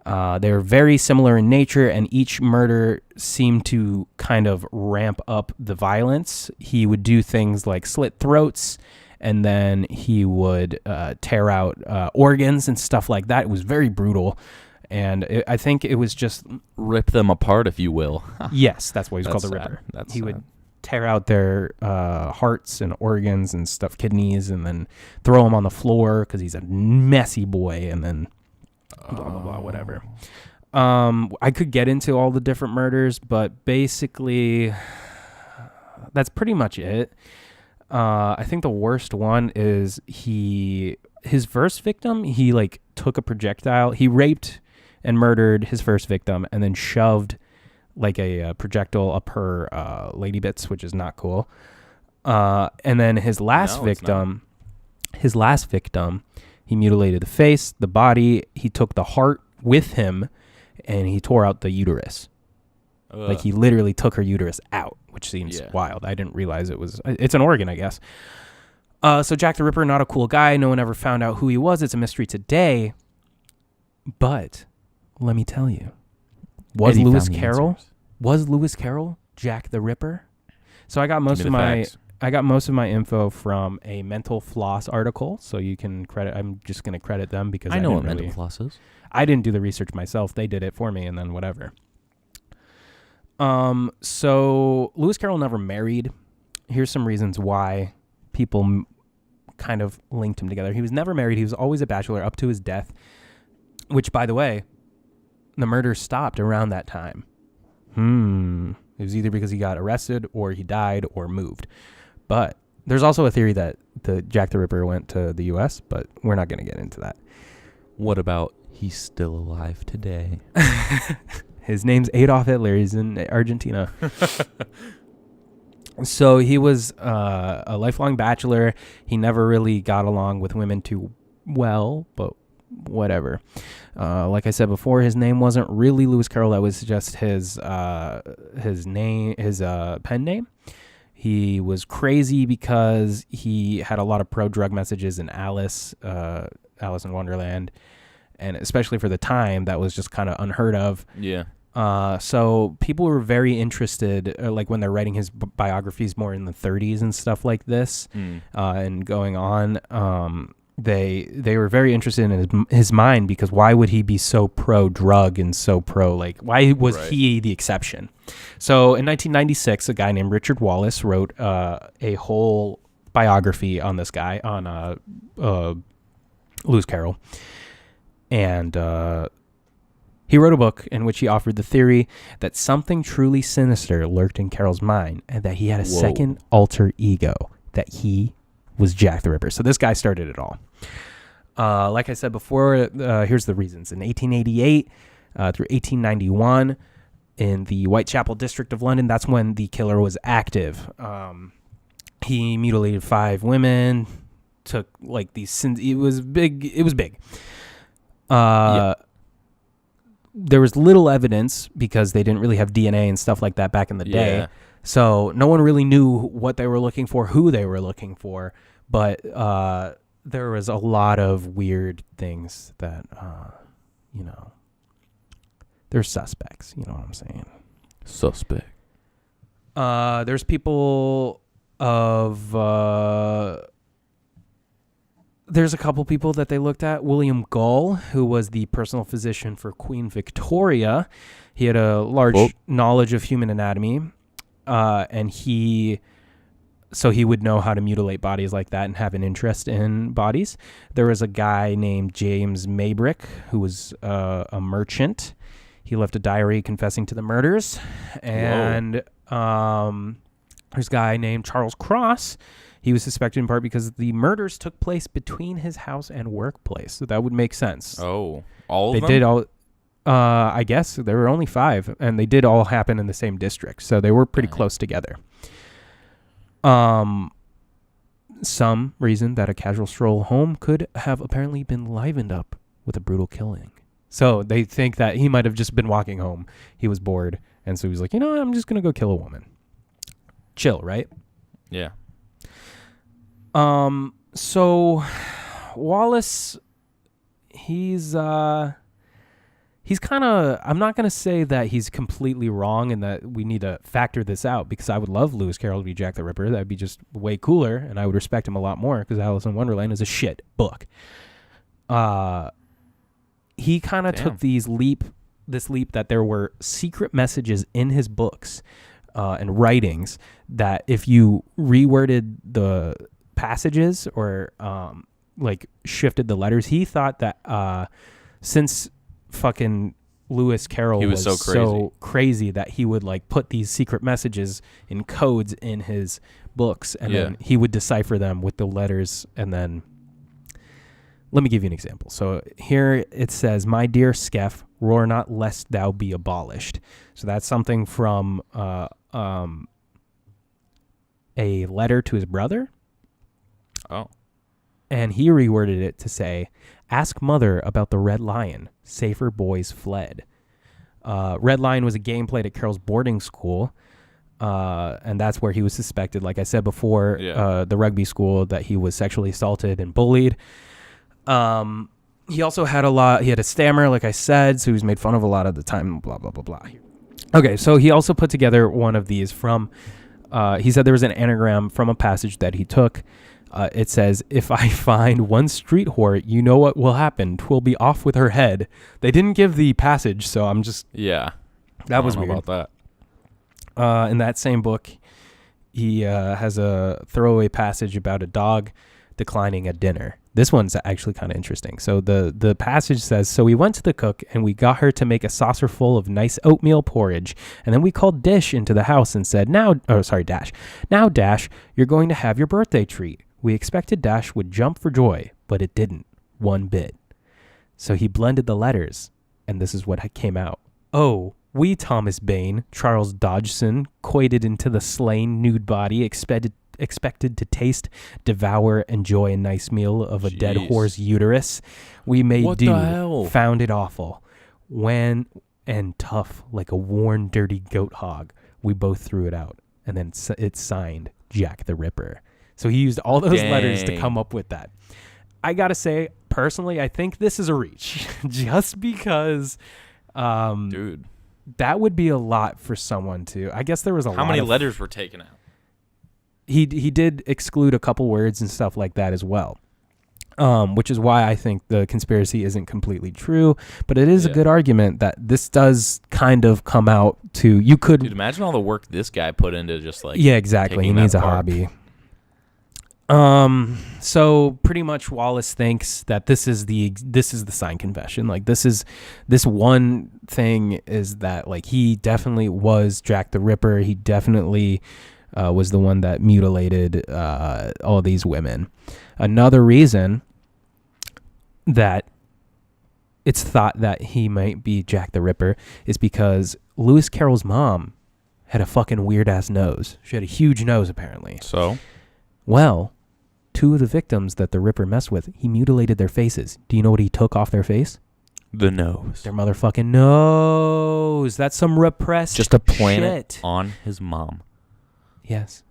They're very similar in nature, and each murder seemed to kind of ramp up the violence. He would do things like slit throats, and then he would tear out organs and stuff like that. It was very brutal. And I think it was just... Rip them apart, if you will. Yes, that's why he's called the Ripper. He would tear out their hearts and organs and stuff, kidneys, and then throw them on the floor because he's a messy boy, and then blah, blah, blah, whatever. I could get into all the different murders, but basically that's pretty much it. I think the worst one is his first victim, he like took a projectile. He raped and murdered his first victim and then shoved like a projectile up her lady bits, which is not cool. And then his last victim, he mutilated the face, the body. He took the heart with him and he tore out the uterus. Like he literally took her uterus out, which seems wild. I didn't realize it's an organ, I guess. So Jack the Ripper, not a cool guy. No one ever found out who he was. It's a mystery today. But let me tell you, was Lewis Carroll Jack the Ripper? So I got most of my info from a Mental Floss article. So you can credit. I'm just going to credit them because I know what Mental Floss is. I didn't do the research myself. They did it for me, and then whatever. So Lewis Carroll never married. Here's some reasons why people kind of linked him together. He was never married. He was always a bachelor up to his death, which, by the way, the murder stopped around that time. It was either because he got arrested or he died or moved. But there's also a theory that the Jack the Ripper went to the U.S., but we're not going to get into that. What about he's still alive today? His name's Adolf Hitler. He's in Argentina. So he was a lifelong bachelor. He never really got along with women too well, but whatever. Like I said before, his name wasn't really Lewis Carroll. That was just his name, his pen name. He was crazy because he had a lot of pro-drug messages in Alice in Wonderland, and especially for the time, that was just kind of unheard of. Yeah. So people were very interested, like when they're writing his biographies more in the 30s and stuff like this, and going on. they were very interested in his mind, because why would he be so pro drug and so pro, like, why was he the exception? So in 1996, a guy named Richard Wallace wrote a whole biography on this guy, on Lewis Carroll, and he wrote a book in which he offered the theory that something truly sinister lurked in Carroll's mind, and that he had a second alter ego, that he was Jack the Ripper. So this guy started it all. Like I said before, here's the reasons. In 1888 through 1891, in the Whitechapel district of London, that's when the killer was active. He mutilated 5 women, took like these sins. It was big. There was little evidence because they didn't really have DNA and stuff like that back in the day. So no one really knew what they were looking for, who they were looking for. But there was a lot of weird things that, they're suspects. You know what I'm saying? Suspect. There's people of... There's a couple people that they looked at. William Gull, who was the personal physician for Queen Victoria. He had a large knowledge of human anatomy, and he would know how to mutilate bodies like that and have an interest in bodies. There was a guy named James Maybrick, who was a merchant. He left a diary confessing to the murders. And there's a guy named Charles Cross. He was suspected in part because the murders took place between his house and workplace. So that would make sense. Oh, all of them? They did all... I guess there were only 5, and they did all happen in the same district. So they were pretty close together. Some reason that a casual stroll home could have apparently been livened up with a brutal killing. So they think that he might have just been walking home. He was bored, and so he was like, I'm just going to go kill a woman. Chill, right? Yeah. So Wallace, he's kind of, I'm not going to say that he's completely wrong and that we need to factor this out, because I would love Lewis Carroll to be Jack the Ripper. That'd be just way cooler, and I would respect him a lot more, because Alice in Wonderland is a shit book. He kind of took this leap that there were secret messages in his books and writings that if you reworded the passages or like shifted the letters, he thought that since fucking Lewis Carroll was so crazy that he would like put these secret messages in codes in his books, and then he would decipher them with the letters. And then let me give you an example. So here it says, "My dear Skeff, roar not lest thou be abolished." So that's something from a letter to his brother. Oh. And he reworded it to say, "Ask mother about the Red Lion. Safer boys fled." Red Lion was a game played at Carroll's boarding school. And that's where he was suspected, like I said before, the rugby school, that he was sexually assaulted and bullied. He also had he had a stammer, like I said, so he was made fun of a lot of the time, blah, blah, blah, blah. Okay, so he also put together one of these from, he said there was an anagram from a passage that he took. It says, "If I find one street whore, you know what will happen. 'Twill be off with her head." They didn't give the passage, so I'm just... Yeah. That was weird. About that. In that same book, he has a throwaway passage about a dog declining a dinner. This one's actually kind of interesting. So the passage says, "So we went to the cook and we got her to make a saucer full of nice oatmeal porridge. And then we called Dish into the house and said, Dash, now Dash, you're going to have your birthday treat. We expected Dash would jump for joy, but it didn't one bit." So he blended the letters, and this is what came out. "Oh, we Thomas Bain, Charles Dodgson, coited into the slain nude body, expected to taste, devour, enjoy a nice meal of a dead whore's uterus. We made do, found it awful. When and tough like a worn, dirty goat hog, we both threw it out. And then it's signed Jack the Ripper." So he used all those letters to come up with that. I got to say, personally, I think this is a reach. Just because... dude, that would be a lot for someone to... I guess there was a lot. How many letters were taken out? He did exclude a couple words and stuff like that as well. Which is why I think the conspiracy isn't completely true, but it is a good argument that this does kind of come out to, you could... Dude, imagine all the work this guy put into just like... Yeah, exactly. He needs a hobby. So pretty much Wallace thinks that this is the signed confession. Like this one thing is that like he definitely was Jack the Ripper. He definitely was the one that mutilated all these women. Another reason that it's thought that he might be Jack the Ripper is because Lewis Carroll's mom had a fucking weird ass nose. She had a huge nose apparently. So? Well, 2 of the victims that the Ripper messed with, he mutilated their faces. Do you know what he took off their face? The nose. Their motherfucking nose. That's some repressed just a planet shit. On his mom. Yes.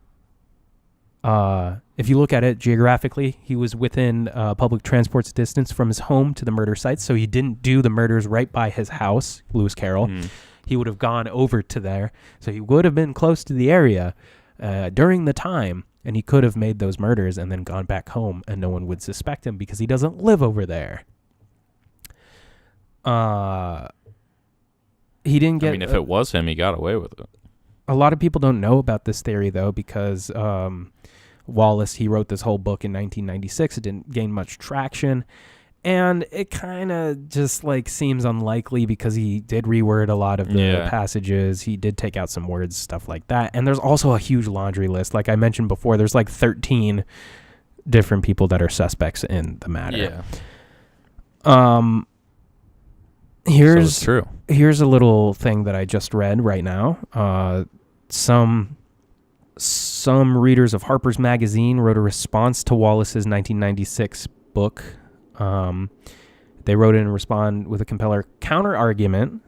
If you look at it geographically, he was within public transport's distance from his home to the murder site, so he didn't do the murders right by his house, Lewis Carroll. He would have gone over to there, so he would have been close to the area during the time, and he could have made those murders and then gone back home, and no one would suspect him because he doesn't live over there. He didn't get... I mean, if it was him, he got away with it. A lot of people don't know about this theory, though, because Wallace, he wrote this whole book in 1996. It didn't gain much traction, and it kind of just like seems unlikely because he did reword a lot of the passages. He did take out some words, stuff like that. And there's also a huge laundry list. Like I mentioned before, there's like 13 different people that are suspects in the matter. Yeah. Here's true. Here's a little thing that I just read right now. Some readers of Harper's Magazine wrote a response to Wallace's 1996 book. They wrote in respond with a compeller counter argument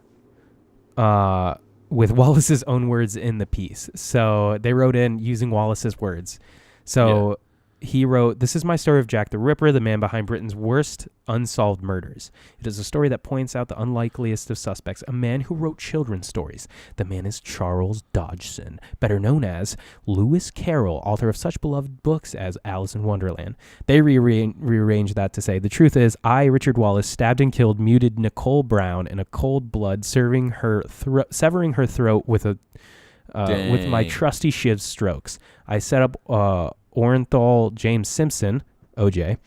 with Wallace's own words in the piece. So they wrote in using Wallace's words. So he wrote, "This is my story of Jack the Ripper, the man behind Britain's worst unsolved murders. It is a story that points out the unlikeliest of suspects, a man who wrote children's stories. The man is Charles Dodgson, better known as Lewis Carroll, author of such beloved books as Alice in Wonderland." They rearranged that to say, "The truth is, I, Richard Wallace, stabbed and killed muted Nicole Brown in a cold blood, severing her throat with my trusty shiv's strokes. I set up Orenthal James Simpson, OJ,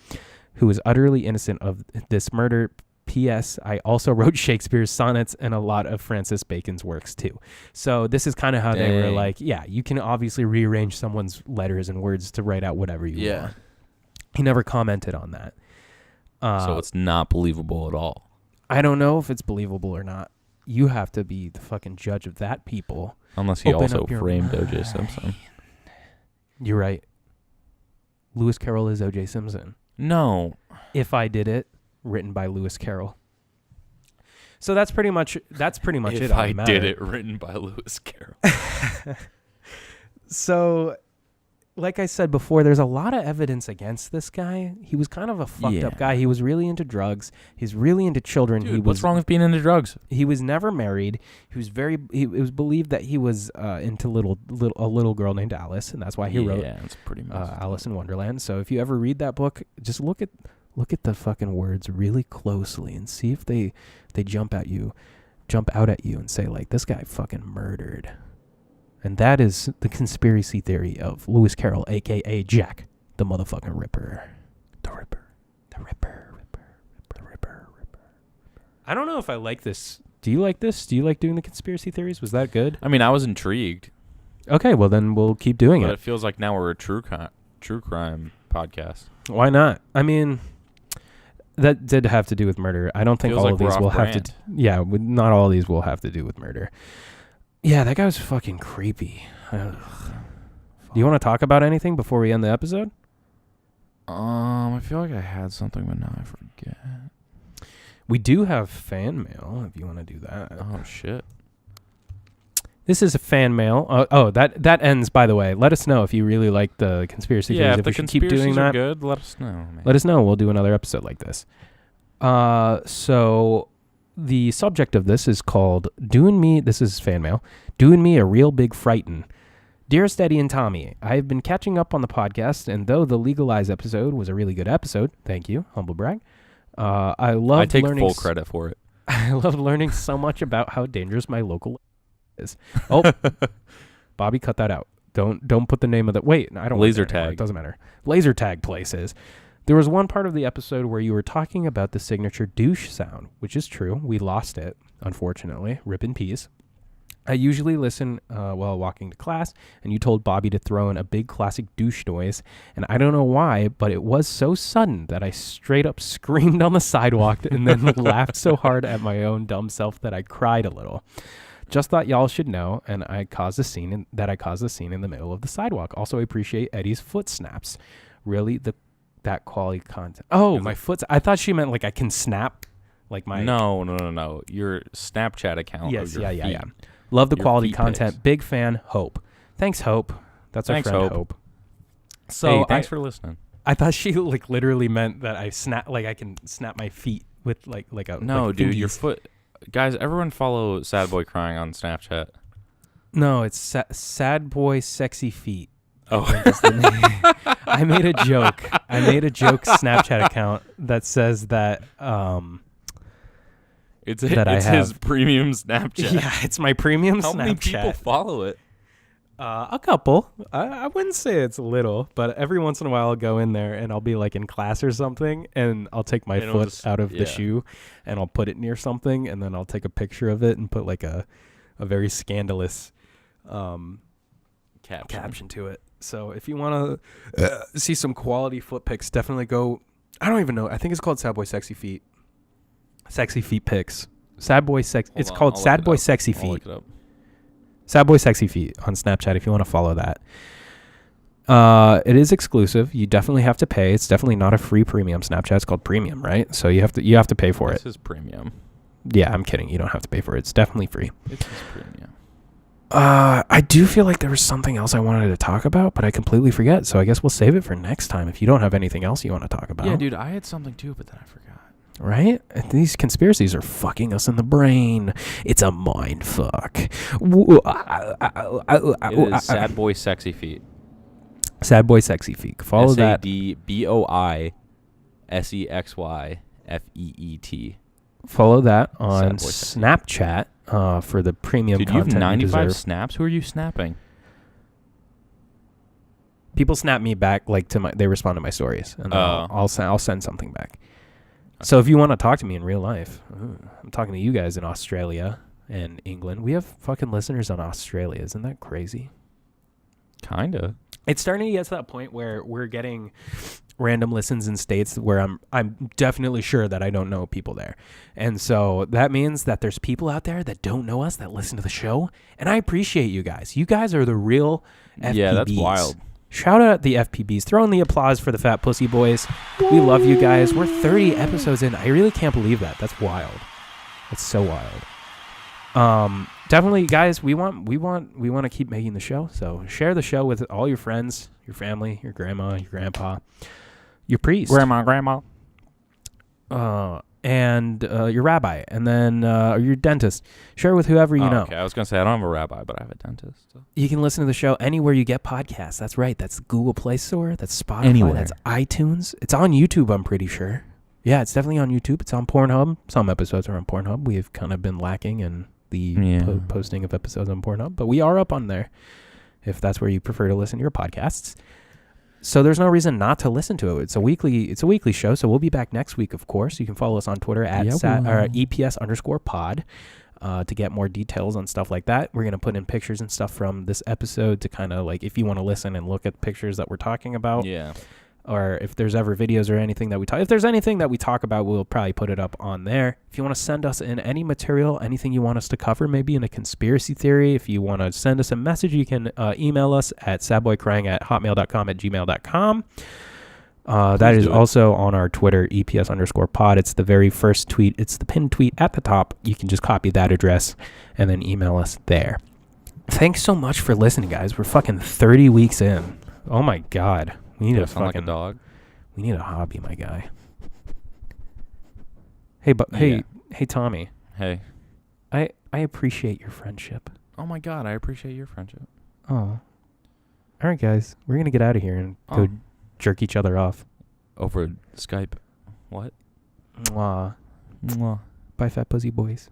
who was utterly innocent of this murder. P.S. I also wrote Shakespeare's sonnets and a lot of Francis Bacon's works too." So this is kind of how they were like, yeah, you can obviously rearrange someone's letters and words to write out whatever you want. He never commented on that. So it's not believable at all. I don't know if it's believable or not. You have to be the fucking judge of that, people. Unless he also framed O.J. Simpson. You're right. Lewis Carroll is O.J. Simpson. No. If I Did It, written by Lewis Carroll. So that's pretty much it. If I Did It, written by Lewis Carroll. So, like I said before, there's a lot of evidence against this guy. He was kind of a fucked up guy. He was really into drugs. He's really into children. Dude, what's wrong with being into drugs? He was never married. It was believed that he was into a little girl named Alice, and that's why he wrote it's pretty Alice in Wonderland. So if you ever read that book, just look at the fucking words really closely and see if they jump out at you and say like, this guy fucking murdered. And that is the conspiracy theory of Lewis Carroll, a.k.a. Jack, the motherfucking Ripper. The Ripper. I don't know if I like this. Do you like this? Do you like doing the conspiracy theories? Was that good? I mean, I was intrigued. Okay, well then we'll keep doing it. But it feels like now we're a true crime podcast. Why not? I mean, that did have to do with murder. I don't think all of these will have to. Yeah, not all of these will have to do with murder. Yeah, that guy was fucking creepy. Do you want to talk about anything before we end the episode? I feel like I had something, but now I forget. We do have fan mail, if you want to do that. Oh, shit. This is a fan mail. That ends, by the way. Let us know if you really like the conspiracy theories. If the conspiracies are good, let us know. Man. Let us know. We'll do another episode like this. So the subject of this is called Doing Me, this is fan mail, Doing Me a Real Big Frighten. Dearest Eddie and Tommy, I have been catching up on the podcast, and though the Legalize episode was a really good episode, thank you, humble brag, I take full credit for it. I love learning so much about how dangerous my local is. Oh, Bobby, cut that out. Don't put the name of the... Wait, I don't... Laser tag. It doesn't matter. Laser tag places. There was one part of the episode where you were talking about the signature douche sound, which is true. We lost it, unfortunately. Rip in peace. I usually listen while walking to class, and you told Bobby to throw in a big classic douche noise, and I don't know why, but it was so sudden that I straight up screamed on the sidewalk and then laughed so hard at my own dumb self that I cried a little. Just thought y'all should know, and I caused a scene in the middle of the sidewalk. Also, I appreciate Eddie's foot snaps. Really, that quality content. Oh, my foot. I thought she meant like I can snap, like my. No. Your Snapchat account. Yes, of your feet. Yeah. Love the Your quality feet content. pics. Big fan. Hope. Thanks, Hope. That's our friend Hope. So hey, thanks for listening. I thought she like literally meant that I can snap my feet with like a. No, like dude, fingies. your foot. Guys, everyone follow Sad Boy Crying on Snapchat. No, it's Sad Boy Sexy Feet. Oh. I made a joke. Snapchat account that says that it's his premium Snapchat. Yeah, it's my premium Snapchat. How many people follow it? A couple. I wouldn't say it's little, but every once in a while I'll go in there and I'll be like in class or something, and I'll take my foot out of the shoe and I'll put it near something, and then I'll take a picture of it and put like a very scandalous caption to it. So if you want to see some quality foot pics, definitely go. I don't even know. I think it's called Sad Boy Sexy Feet. Sexy Feet pics. Sad Boy Sex. It's called Sad Boy Sexy Feet. I'll look it up. Sad Boy Sexy Feet on Snapchat if you want to follow that. It is exclusive. You definitely have to pay. It's definitely not a free premium Snapchat. It's called premium, right? So you have to pay for it. This is premium. Yeah, I'm kidding. You don't have to pay for it. It's definitely free. It's premium. I do feel like there was something else I wanted to talk about, but I completely forget. So I guess we'll save it for next time if you don't have anything else you want to talk about. Yeah, dude, I had something too, but then I forgot. Right? These conspiracies are fucking us in the brain. It's a mind fuck. It is Sad Boy Sexy Feet. Sad Boy Sexy Feet. Follow that. SADBOISEXYFEET. Follow that on Snapchat for the premium content. Dude, you have 95 snaps? Who are you snapping? People snap me back they respond to my stories, and I'll send something back. So if you want to talk to me in real life, I'm talking to you guys in Australia and England. We have fucking listeners in Australia. Isn't that crazy? Kinda. It's starting to get to that point where we're getting random listens in states where I'm definitely sure that I don't know people there. And so that means that there's people out there that don't know us that listen to the show. And I appreciate you guys. You guys are the real FPBs. Yeah, that's wild. Shout out the FPBs. Throw in the applause for the Fat Pussy Boys. We love you guys. We're 30 episodes in. I really can't believe that. That's wild. That's so wild. Definitely, guys, we want to keep making the show. So share the show with all your friends, your family, your grandma, your grandpa, your priest, grandma, and your rabbi, and then your dentist. Share with whoever you know. Okay, I was gonna say I don't have a rabbi, but I have a dentist. So. You can listen to the show anywhere you get podcasts. That's right. That's Google Play Store. That's Spotify. Anywhere. That's iTunes. It's on YouTube. I'm pretty sure. Yeah, it's definitely on YouTube. It's on Pornhub. Some episodes are on Pornhub. We've kind of been lacking in the posting of episodes on Pornhub, but we are up on there if that's where you prefer to listen to your podcasts. So there's no reason not to listen to it. It's a weekly show, so we'll be back next week, of course. You can follow us on Twitter at EPS_pod to get more details on stuff like that. We're going to put in pictures and stuff from this episode to kind of like, if you want to listen and look at pictures that we're talking about. Yeah. Or if there's ever videos or anything that we talk, if there's anything that we talk about, we'll probably put it up on there. If you want to send us in any material, anything you want us to cover, maybe in a conspiracy theory, if you want to send us a message, you can email us at sadboycrying@hotmail.com. That is also on our Twitter, EPS_pod. It's the very first tweet. It's the pinned tweet at the top. You can just copy that address and then email us there. Thanks so much for listening, guys. We're fucking 30 weeks in. Oh my God. We need a fucking, like a dog. We need a hobby, my guy. Hey, hey, Tommy. Hey. I appreciate your friendship. Oh my God, I appreciate your friendship. Oh. All right, guys. We're going to get out of here and go jerk each other off. Over Skype. What? Mwah. Mwah. Bye, fat pussy boys.